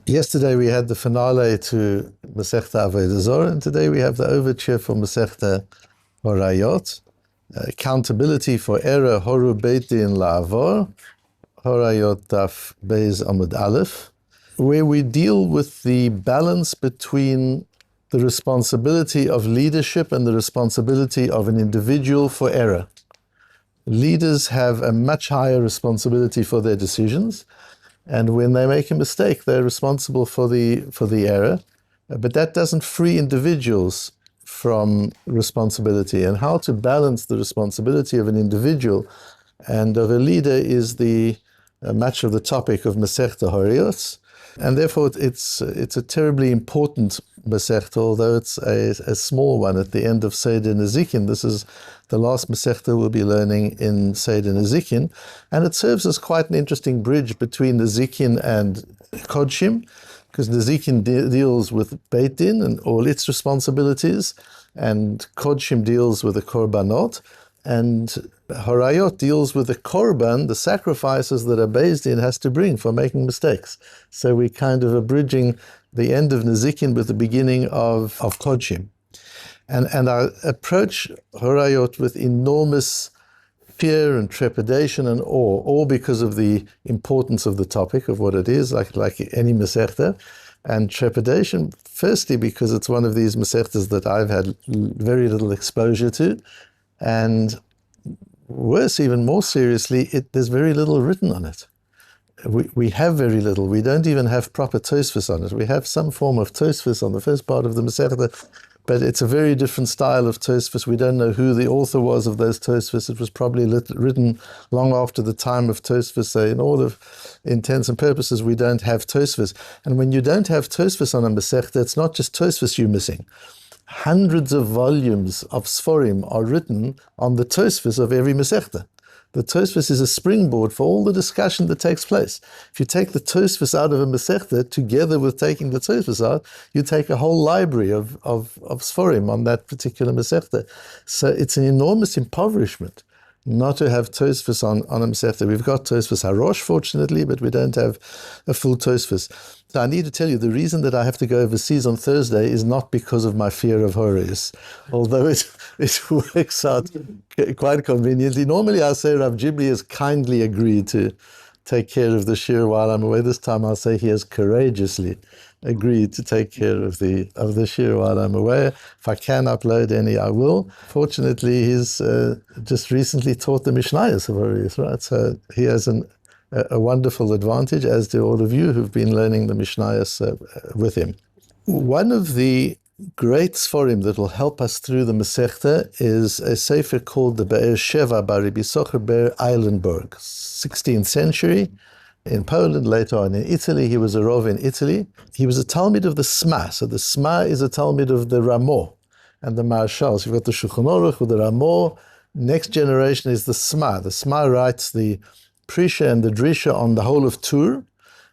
Yesterday we had the finale to Masechta Avodah, and today we have the overture for Masechta Horayot, accountability for error, horu beit din לעבור, Horayot Daf Beis Amud Aleph, where we deal with the balance between the responsibility of leadership and the responsibility of an individual for error. Leaders have a much higher responsibility for their decisions, and when they make a mistake, they're responsible for the error. But that doesn't free individuals from responsibility. And how to balance the responsibility of an individual and of a leader is much of the topic of Masechta Horayot. And therefore, it's a terribly important Masechta, although it's a small one at the end of Seder Nezikin. This is the last Masechta we'll be learning in Seder Nezikin, and it serves as quite an interesting bridge between Nezikin and Kodshim, because Nezikin deals with Beit Din and all its responsibilities, and Kodshim deals with the Korbanot, and Horayot deals with the Korban, the sacrifices that a Beis Din has to bring for making mistakes. So we kind of are bridging the end of Nezikin with the beginning of Kodshim. And I approach Horayot with enormous fear and trepidation and awe, all because of the importance of the topic, of what it is, like any Masechta, and trepidation, firstly, because it's one of these Masechtas that I've had very little exposure to, and worse, even more seriously, there's very little written on it. We have very little. We don't even have proper Tosfos on it. We have some form of Tosfos on the first part of the Masechta, but it's a very different style of Tosfos. We don't know who the author was of those Tosfos. It was probably written long after the time of Tosfos. So in all of intents and purposes, we don't have Tosfos. And when you don't have Tosfos on a Masechta, it's not just Tosfos you're missing. Hundreds of volumes of Sforim are written on the Tosfos of every Masechta. The Tosfos is a springboard for all the discussion that takes place. If you take the Tosfos out of a Masechta, together with taking the Tosfos out, you take a whole library of Sforim on that particular Masechta. So it's an enormous impoverishment not to have Tosfos on a Masechta. We've got Tosfos Harosh, fortunately, but we don't have a full Tosfos. So I need to tell you, the reason that I have to go overseas on Thursday is not because of my fear of horrors, although it works out quite conveniently. Normally I say Rav Jibli has kindly agreed to take care of the shir while I'm away. This time I'll say he has courageously agreed to take care of the shir while I'm away. If I can upload any, I will. Fortunately, he's just recently taught the Mishnayos of Horayot, right? So he has a wonderful advantage, as do all of you who've been learning the Mishnayos with him. One of the great Sforim that will help us through the Masechta is a sefer called the Be'er Sheva by Rabbi Socher Ber Eilenberg, 16th century, in Poland, later on in Italy. He was a Rov in Italy. He was a Talmud of the Sma. So the Sma is a Talmud of the Ramo and the Marshal. So you've got the Shulchan Aruch with the Ramo. Next generation is the Sma. The Sma writes the Prisha and the Drisha on the whole of Tur,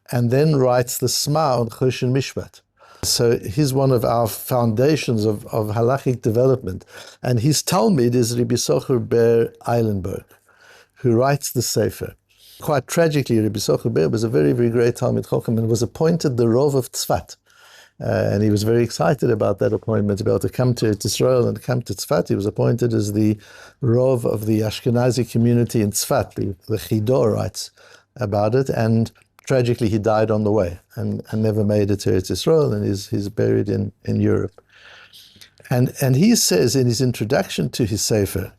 and then writes the Sma on Choshen Mishpat. So he's one of our foundations of halachic development. And his Talmud is Rabbi Socher Ber Eilenberg, who writes the Sefer. Quite tragically, Rabbi Socher Ber was a very, very great Talmud Chochem and was appointed the Rov of Tzfat. And he was very excited about that appointment, to be able to come to Israel and come to Tzfat. He was appointed as the Rov of the Ashkenazi community in Tzfat. The Chidor writes about it, and tragically he died on the way and never made it to Israel, and he's buried in Europe. And he says in his introduction to his Sefer,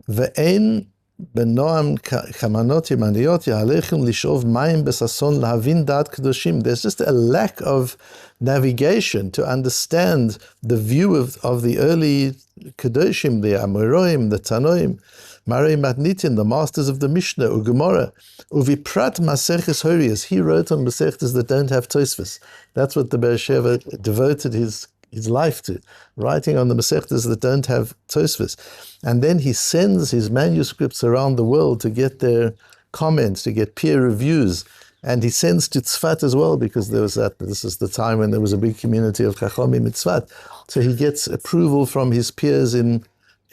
Ve'en benoam kamanot yamaniyot yahalechem lishov mayim besason lahavin dat kedoshim. There's just a lack of navigation to understand the view of the early kedoshim, the Amoraim, the Tanoim, Marei Matnitin, the masters of the Mishnah, Gemara, uviprat maseches Horayos. He wrote on Masechtas that don't have Tosfos. That's what the Be'er Sheva devoted his life to, writing on the Masechtas that don't have Tosfos. And then he sends his manuscripts around the world to get their comments, to get peer reviews. And he sends to Tzfat as well, because this is the time when there was a big community of Chachomim in Tzfat. So he gets approval from his peers in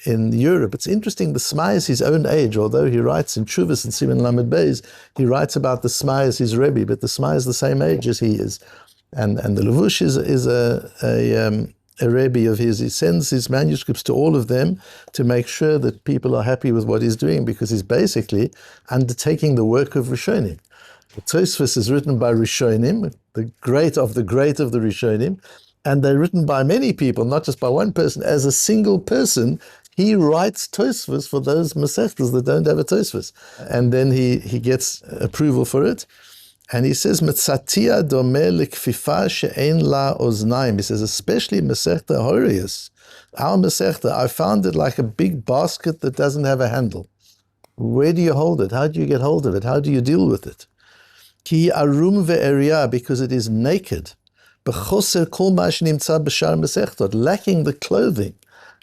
Europe. It's interesting, the Sma is his own age, although he writes in Chuvas and Siman Lamed Beis, he writes about the Sma as his Rebbe, but the Sma is the same age as he is. And the Levush is a Rebbe of his. He sends his manuscripts to all of them to make sure that people are happy with what he's doing, because he's basically undertaking the work of Rishonim. The Tosfos is written by Rishonim, the great of the Rishonim, and they're written by many people, not just by one person. As a single person, he writes Tosfos for those Masechtas that don't have a Tosfos. And then he gets approval for it. And he says, Metzatia domeh lekfifa she'en la oznaim. He says, especially Masechta Horayot, our Masechta, I found it like a big basket that doesn't have a handle. Where do you hold it? How do you get hold of it? How do you deal with it? Ki arum ve'eria, because it is naked. B'choser kol ma shenimtza b'shar Masechtot, lacking the clothing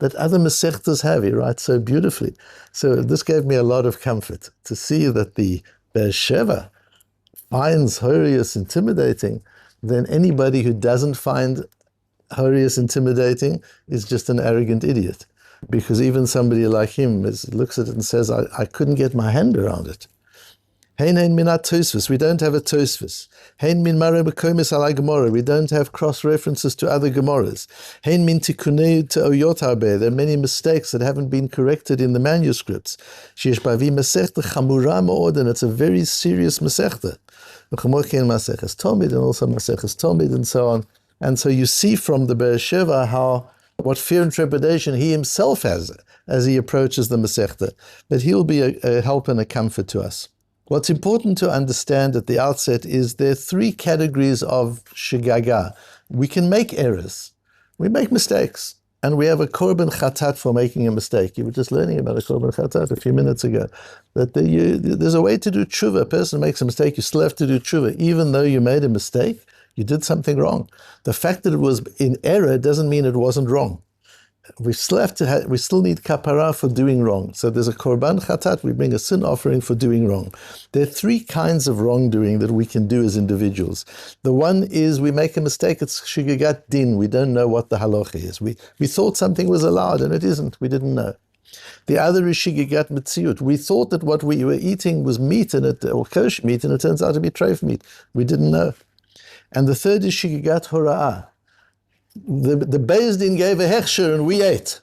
that other Masechtas have. He writes so beautifully. So this gave me a lot of comfort to see that the Be'er Sheva finds Horayot intimidating. Then anybody who doesn't find Horayot intimidating is just an arrogant idiot. Because even somebody like him looks at it and says, I couldn't get my hand around it. Hein minat Tosfos, we don't have a Tosfos. Hein min mare bekomis ala Gemara, we don't have cross-references to other Gemaras. Hein min tikunei te'oyot harbe, there are many mistakes that haven't been corrected in the manuscripts. Sheyesh bavi masechta chamura me'od, and it's a very serious masechta. V'chamo ken maseches Talmud, and also maseches Talmud, and so on. And so you see from the Be'er Sheva what fear and trepidation he himself has as he approaches the masechta. But he'll be a help and a comfort to us. What's important to understand at the outset is there are three categories of shigaga. We can make errors. We make mistakes. And we have a korban chatat for making a mistake. You were just learning about a korban chatat a few minutes ago. That there's a way to do tshuva. A person makes a mistake, you still have to do tshuva. Even though you made a mistake, you did something wrong. The fact that it was in error doesn't mean it wasn't wrong. We still need kapara for doing wrong. So there's a korban chatat, we bring a sin offering for doing wrong. There are three kinds of wrongdoing that we can do as individuals. The one is we make a mistake, it's shigagat din, we don't know what the halacha is. We thought something was allowed and it isn't, we didn't know. The other is shigagat metziut. We thought that what we were eating was meat or kosher meat, and it turns out to be treif meat. We didn't know. And the third is shigagat hora'ah. The Beis Din gave a hechsher and we ate.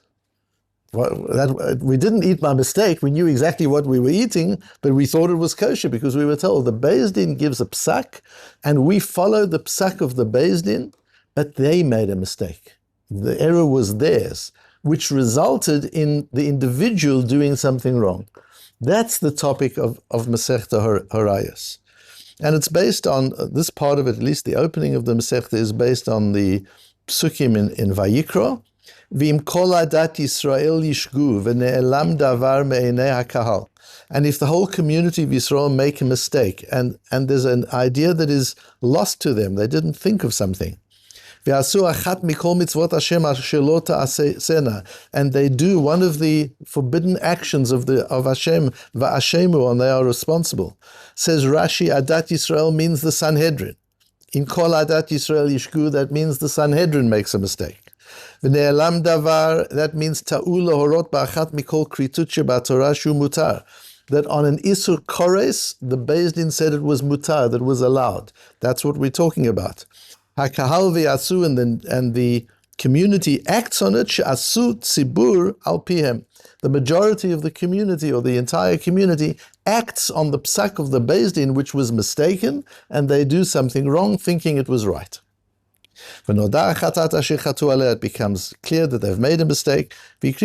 We didn't eat by mistake. We knew exactly what we were eating, but we thought it was kosher because we were told. The Beis Din gives a psak, and we followed the psak of the Beis Din, but they made a mistake. The error was theirs, which resulted in the individual doing something wrong. That's the topic of Masechta Horayot. And it's based on, this part of it, at least the opening of the Masechta, is based on the Psukim in Vayikra, V'im kol adat Yisrael yishgu v'ne'elam davar me'enei hakahal. And if the whole community of Yisrael make a mistake, and there's an idea that is lost to them, they didn't think of something. V'asu achat mikol mitzvot Hashem asher lo ta'asena, and they do one of the forbidden actions of Hashem, va'ashemu, and they are responsible. Says Rashi, adat Yisrael means the Sanhedrin. In kol adat Yisrael yishku, that means the Sanhedrin makes a mistake. V'ne'elam davar, that means ta'ul horot ba'achat mikol kritut shebatorah shu mutar. That on an isur kores, the Beis Din said it was mutar, that was allowed. That's what we're talking about. Hakahal v'yasu, and the community acts on it. She'asu tzibur al pihem. The majority of the community, or the entire community, acts on the psak of the Beis Din, which was mistaken, and they do something wrong, thinking it was right. It becomes clear that they've made a mistake. They've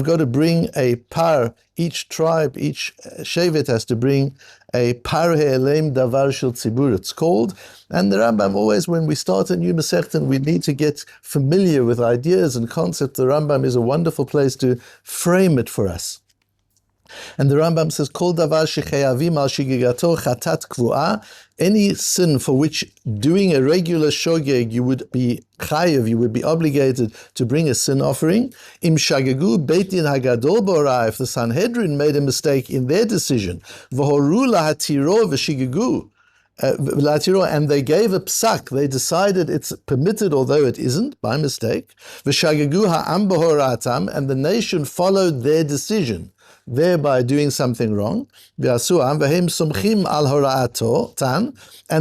got to bring a par, each tribe, each shevet has to bring a par he'elem davar shel tzibur, it's called. And the Rambam always, when we start a new Masechta, we need to get familiar with ideas and concepts. The Rambam is a wonderful place to frame it for us. And the Rambam says, Kol davar shechayavim al shigigato chatat kvu'ah, any sin for which doing a regular shogeg you would be chayav, you would be obligated to bring a sin offering. Im shagagu beit din hagadol b'orah, if the Sanhedrin made a mistake in their decision, v'horu lahatiro v'shigagu, and they gave a psak, they decided it's permitted although it isn't, by mistake. V'shagagu ha'am b'horatam, and the nation followed their decision. thereby doing something wrong. And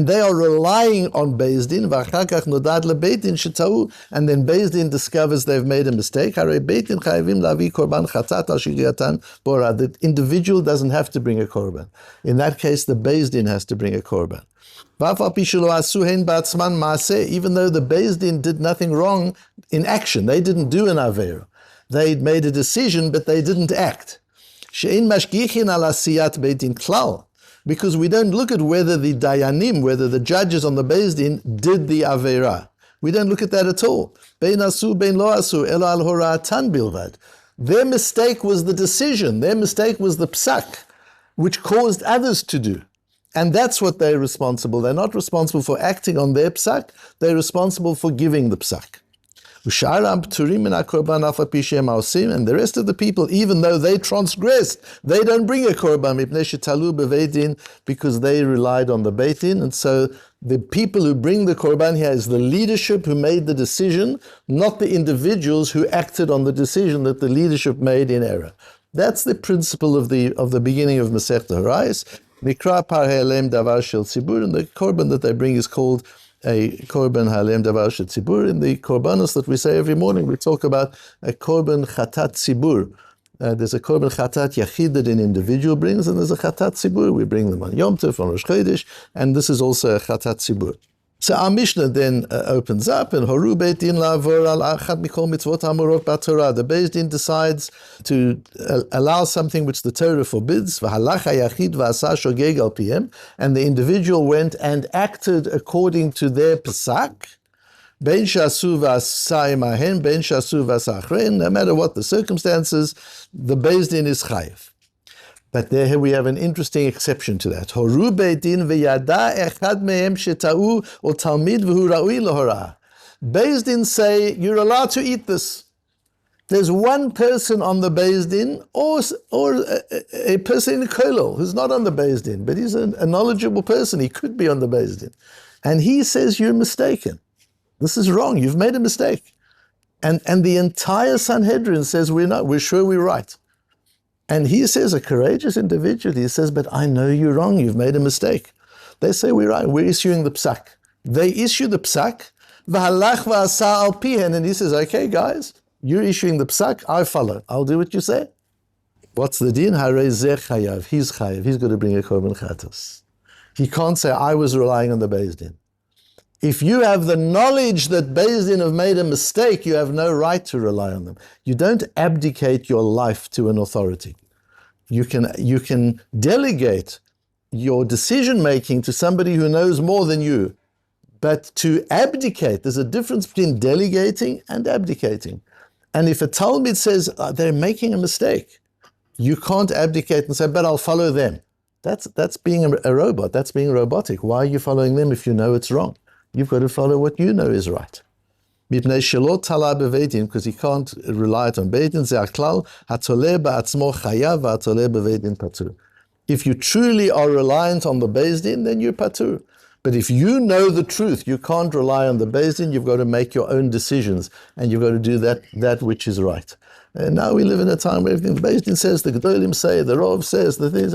they are relying on Beis Din, and then Beis Din discovers they've made a mistake. The individual doesn't have to bring a korban. In that case, the Beis Din has to bring a korban. Even though the Beis Din did nothing wrong in action, they didn't do an Aveira. They made a decision, but they didn't act. Because we don't look at whether the Dayanim, whether the judges on the Beis Din did the Aveira. We don't look at that at all. Their mistake was the decision. Their mistake was the psak, which caused others to do. And that's what they're responsible. They're not responsible for acting on their psak. They're responsible for giving the psak. And the rest of the people, even though they transgressed, they don't bring a korban because they relied on the Beit Din. And so the people who bring the korban here is the leadership who made the decision, not the individuals who acted on the decision that the leadership made in error. That's the principle of the beginning of Masechta Horayos. Nikra par ha'elem davar shel tzibur, and the korban that they bring is called a korban ha'elem davar shel tzibur. In the korbanos that we say every morning, we talk about a korban chatat tzibur. There's a korban chatat yachid that an individual brings, and there's a chatat tzibur. We bring them on Yom Tov, on Rosh Chodesh, and this is also a chatat tzibur. So our Mishnah then opens up, and horu beit din la'avor al achad mikol mitzvot hamurot b'Torah. The Beis Din decides to allow something which the Torah forbids. V'halach hayachid v'asa shogeg al piem, and the individual went and acted according to their pasak. Ben shasu v'asa imahen, ben shasu v'asa achrein. No matter what the circumstances, the Beis Din is chayiv. But there we have an interesting exception to that. Horu beit din v'yada echad mehem sheta'u or talmid v'hu ra'ui l'hora. Beis Din say you're allowed to eat this. There's one person on the Beis Din, or a person in the kollel who's not on the Beis Din, but he's a knowledgeable person. He could be on the Beis Din, and he says you're mistaken. This is wrong. You've made a mistake, and the entire Sanhedrin says we're sure we're right. And he says, a courageous individual, he says, but I know you're wrong, you've made a mistake. They say, we're right, we're issuing the psak. They issue the psak, v'halach v'asa al pihen, and he says, okay guys, you're issuing the psak, I follow, I'll do what you say. What's the din? Harei zeh chayav, he's got to bring a korban chatos. He can't say, I was relying on the Beis Din. If you have the knowledge that Beis Din have made a mistake, you have no right to rely on them. You don't abdicate your life to an authority. You can delegate your decision-making to somebody who knows more than you. But to abdicate, there's a difference between delegating and abdicating. And if a Talmud says they're making a mistake, you can't abdicate and say, but I'll follow them. That's being a robot. That's being robotic. Why are you following them if you know it's wrong? You've got to follow what you know is right. Because he can't rely on Beit Din. If you truly are reliant on the Beis Din, then you're patur. But if you know the truth, you can't rely on the Beis Din. You've got to make your own decisions, and you've got to do that which is right. And now we live in a time where everything the Beis Din says, the Gedolim say, the Rov says, the things.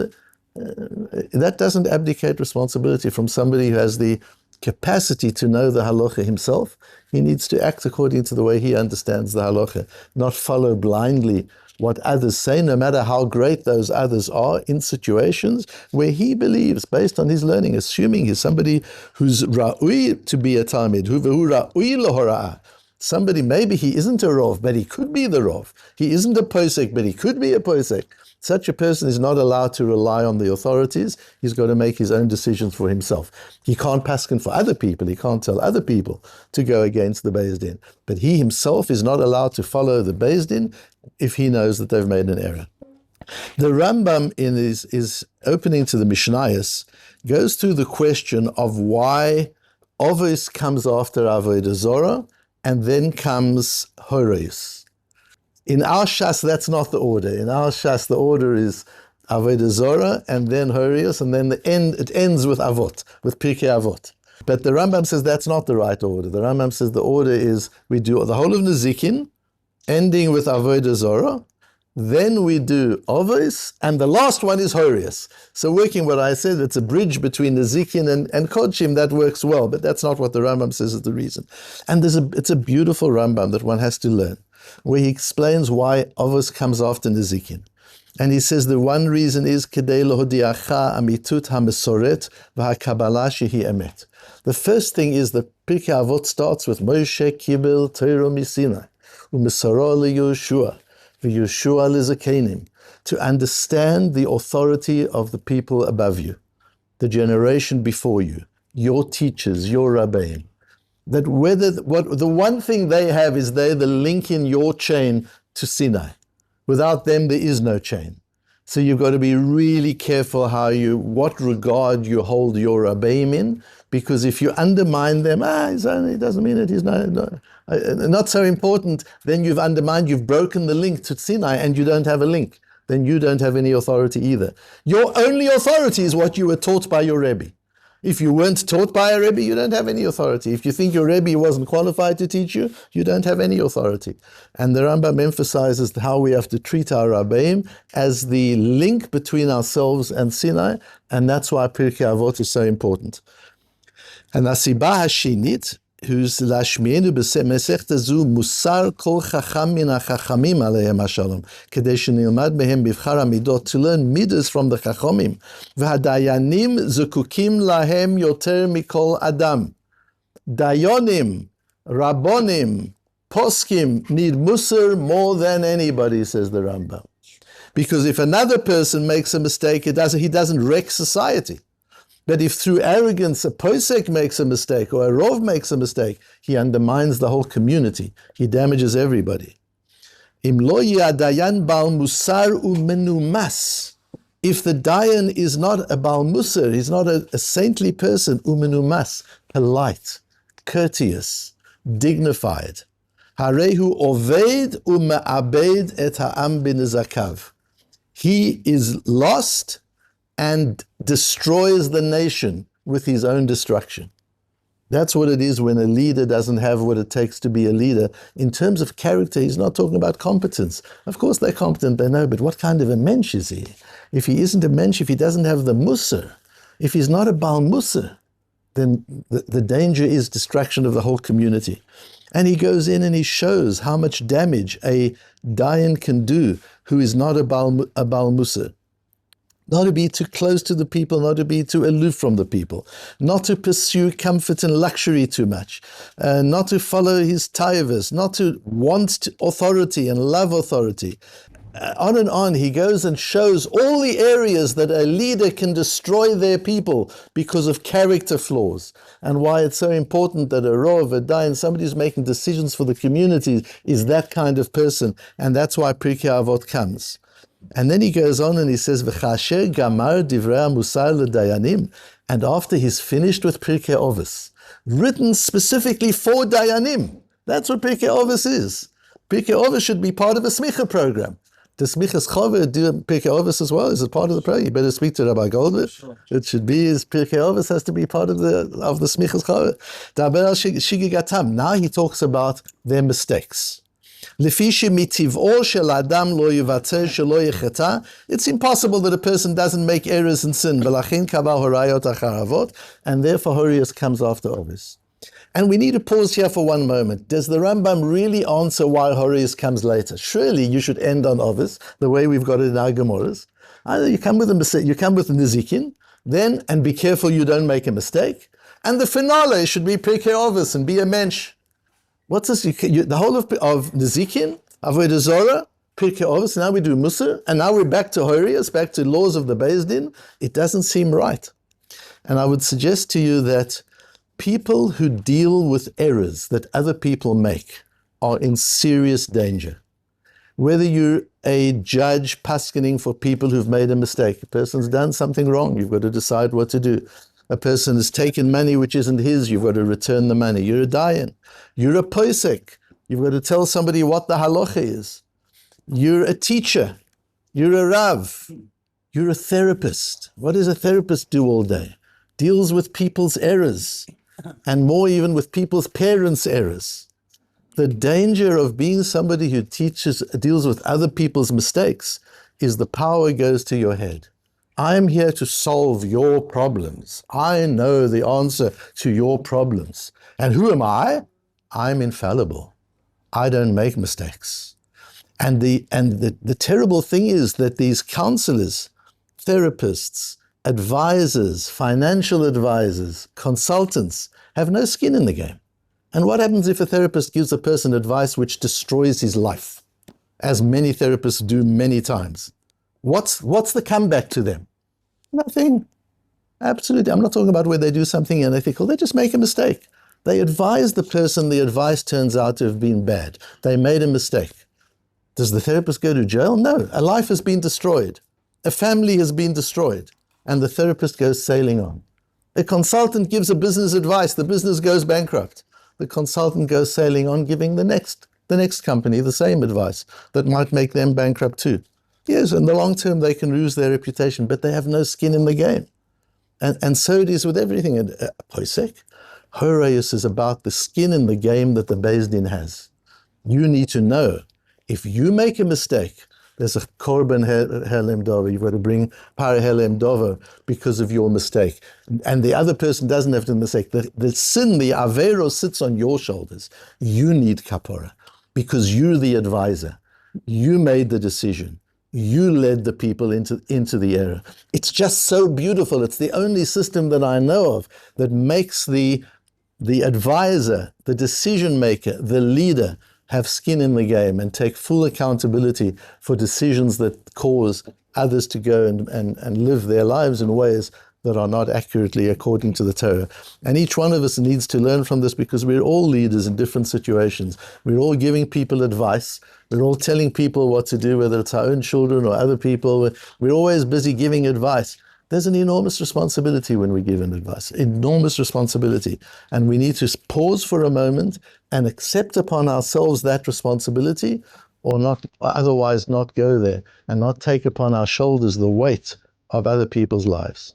That doesn't abdicate responsibility from somebody who has the capacity to know the halacha himself. He needs to act according to the way he understands the halacha, not follow blindly what others say, no matter how great those others are, in situations where he believes, based on his learning, assuming he's somebody who's ra'ui to be a talmid, who ra'ui l'hora'ah. Somebody, maybe he isn't a rov, but he could be the rov. He isn't a posek, but he could be a posek. Such a person is not allowed to rely on the authorities. He's got to make his own decisions for himself. He can't paskin for other people. He can't tell other people to go against the Beis Din. But he himself is not allowed to follow the Beis Din if he knows that they've made an error. The Rambam in his opening to the Mishnayos goes through the question of why Ovos comes after Avodah Zorah and then comes Horayos. In our Shas, that's not the order. In our Shas, the order is Avodah Zorah and then Horayos, and then it ends with Avot, with Pirkei Avot. But the Rambam says that's not the right order. The Rambam says the order is we do the whole of Nezikin, ending with Avodah Zorah, then we do Ovis, and the last one is Horius. So working what I said, it's a bridge between Nezikin and Kodshim, that works well, but that's not what the Rambam says is the reason. And it's a beautiful Rambam that one has to learn, where he explains why Ovis comes after Nezikin. And he says the one reason is Kedei lohodiacha amitut hamesoret v'hakabala shehi emet. The first thing is that Pirkei Avot starts with Moshe kibel Torah miSinai u'mesoro leYehoshua v'Yehoshua leZakenim, to understand the authority of the people above you, the generation before you, your teachers, your rabbeim. That the one thing they have is they're the link in your chain to Sinai. Without them, there is no chain. So you've got to be really careful what regard you hold your rabbeim in, because if you undermine them, it doesn't mean it, he's not so important, then you've broken the link to Sinai and you don't have a link. Then you don't have any authority either. Your only authority is what you were taught by your Rebbe. If you weren't taught by a Rebbe, you don't have any authority. If you think your Rebbe wasn't qualified to teach you, you don't have any authority. And the Rambam emphasizes how we have to treat our Rabbeim as the link between ourselves and Sinai, and that's why Pirkei Avot is so important. And Asiba Hashinit, who's Lashmienu b'Masechta zu musar kol chacham min hachachamim aleihem hashalom, kedei shenilmad mehem bivchar hamidot, to learn midas from the chachamim. V'hadayanim zukukim lahem yoter mikol adam. Dayonim, rabbonim, poskim need musar more than anybody, says the Rambam. Because if another person makes a mistake, he doesn't wreck society. But if through arrogance a posek makes a mistake or a rov makes a mistake, he undermines the whole community. He damages everybody. Im lo dayan bal musar umenumas. If the dayan is not a bal musar, he's not a saintly person, umenumas, polite, courteous, dignified. Harehu oved ume'abed et ha'am binezakav. He is lost and destroys the nation with his own destruction. That's what it is when a leader doesn't have what it takes to be a leader. In terms of character, he's not talking about competence. Of course they're competent, they know, but what kind of a mensch is he? If he isn't a mensch, if he doesn't have the musar, if he's not a bal musar, then the danger is destruction of the whole community. And he goes in and he shows how much damage a dayan can do who is not a bal musar. Not to be too close to the people, not to be too aloof from the people, not to pursue comfort and luxury too much, not to follow his taivas, not to want authority and love authority. On and on, he goes and shows all the areas that a leader can destroy their people because of character flaws, and why it's so important that a rov, a dayan, somebody who's making decisions for the community is that kind of person, and that's why Pirkei Avot comes. And then he goes on and he says, V'chasher gamar divrei musar l'dayanim. And after he's finished with Pirkei Ovis, written specifically for dayanim. That's what Pirkei Ovis is. Pirkei Ovis should be part of a smicha program. The smichas chover do Pirkei Ovis as well. Is it part of the program? You better speak to Rabbi Goldberg. Sure. It should be, Pirkei Ovis has to be part of the smichas chover. Daber al shigigatam. Now he talks about their mistakes. It's impossible that a person doesn't make errors and sin, and therefore Horayot comes after Ovis. And we need to pause here for one moment. Does the Rambam really answer why Horayot comes later? Surely you should end on Ovis, the way we've got it in our Gemaras. Either you come with the Nezikin, then, and be careful you don't make a mistake, and the finale should be Pirkei Ovis and be a mensch. What's this? The whole of Nezikin, Avodah Zorah, Pirkei Ovis, now we do Musar, and now we're back to Horayot, back to laws of the Beis Din. It doesn't seem right. And I would suggest to you that people who deal with errors that other people make are in serious danger. Whether you're a judge paskening for people who've made a mistake, a person's done something wrong, you've got to decide what to do. A person has taken money which isn't his, you've got to return the money. You're a dayan. You're a posek. You've got to tell somebody what the halacha is. You're a teacher. You're a rav. You're a therapist. What does a therapist do all day? Deals with people's errors, and more even with people's parents' errors. The danger of being somebody who deals with other people's mistakes is the power goes to your head. I'm here to solve your problems. I know the answer to your problems. And who am I? I'm infallible. I don't make mistakes. And the terrible thing is that these counselors, therapists, advisors, financial advisors, consultants have no skin in the game. And what happens if a therapist gives a person advice which destroys his life, as many therapists do many times? What's the comeback to them? Nothing. Absolutely. I'm not talking about where they do something unethical. They just make a mistake. They advise the person, the advice turns out to have been bad. They made a mistake. Does the therapist go to jail? No. A life has been destroyed. A family has been destroyed. And the therapist goes sailing on. A consultant gives a business advice. The business goes bankrupt. The consultant goes sailing on, giving the next company the same advice that might make them bankrupt too. Yes, in the long term, they can lose their reputation, but they have no skin in the game. And so it is with everything. Poisek, Horayot is about the skin in the game that the Beis Din has. You need to know, if you make a mistake, there's a korban helem dover. You've got to bring para helem dover because of your mistake. And the other person doesn't have to mistake. The sin, the avero, sits on your shoulders. You need kapora because you're the advisor. You made the decision. You led the people into the error. It's just so beautiful. It's the only system that I know of that makes the advisor, the decision maker, the leader, have skin in the game and take full accountability for decisions that cause others to go and live their lives in ways that are not accurately according to the Torah. And each one of us needs to learn from this because we're all leaders in different situations. We're all giving people advice. We're all telling people what to do, whether it's our own children or other people. We're always busy giving advice. There's an enormous responsibility when we give an advice, enormous responsibility. And we need to pause for a moment and accept upon ourselves that responsibility, or not, otherwise not go there and not take upon our shoulders the weight of other people's lives.